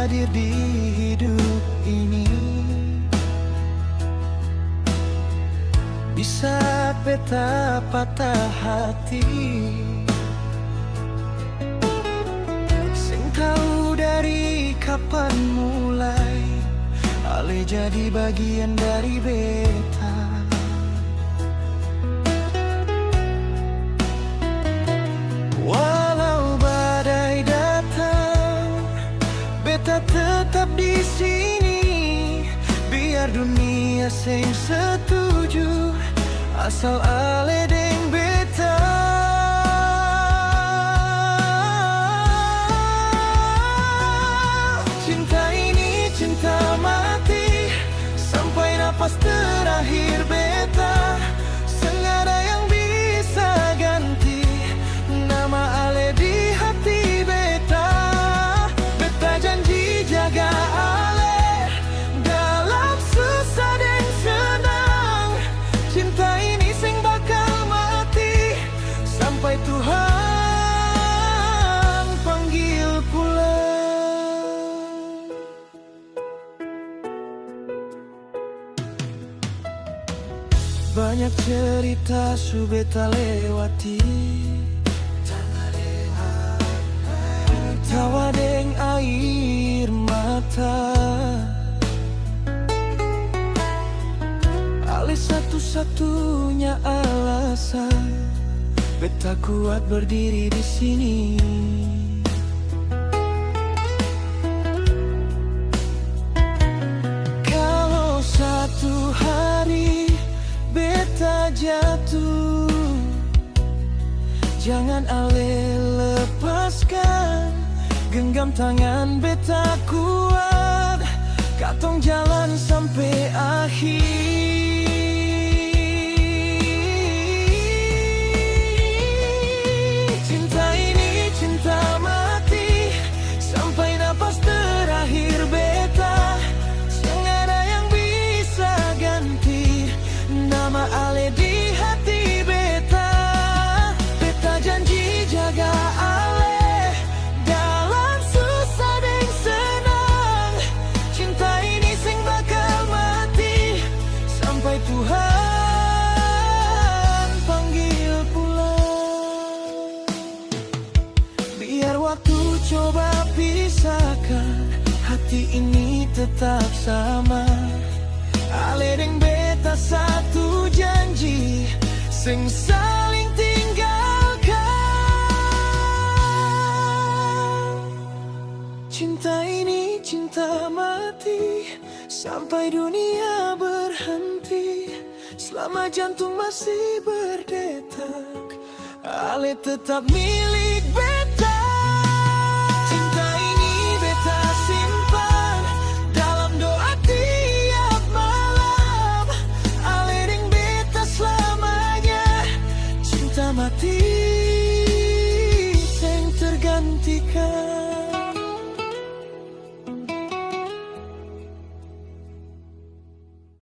hadir di hidup ini. Di saat beta patah hati, sing tahu dari kapan mulai ale jadi bagian dari beta. Walau badai datang, beta tetap di sini. Biar dunia sing setuju, asal ale deng beta. Cinta ini cinta mati, sampai napas terakhir beta. Sengada yang bisa ganti nama ale di hati beta. Beta janji jaga ale dalam susah dan senang. Cinta ini sing bakal mati sampai Tuhan panggil pulang. Banyak cerita su beta lewati, tawa deng air mata. Ale satu-satunya alasan beta kuat berdiri di sini. Kalau satu hari beta jatuh, jangan ale lepaskan genggam tangan beta kuat. Katong jalan sampai akhir. Cinta ini cinta mati, sampai napas terakhir beta. Sengada yang bisa ganti nama ale di hati beta. Beta janji jaga ale dalam susah dan senang. Cinta ini sing bakal mati sampai Tuhan panggil pulang. Biar waktu coba pisahkan, hati ini tetap sama. Ale deng beta satu janji sing saling tinggalkan. Cinta ini cinta mati, sampai dunia berhenti. Selama jantung masih berdetak, ale tetap milik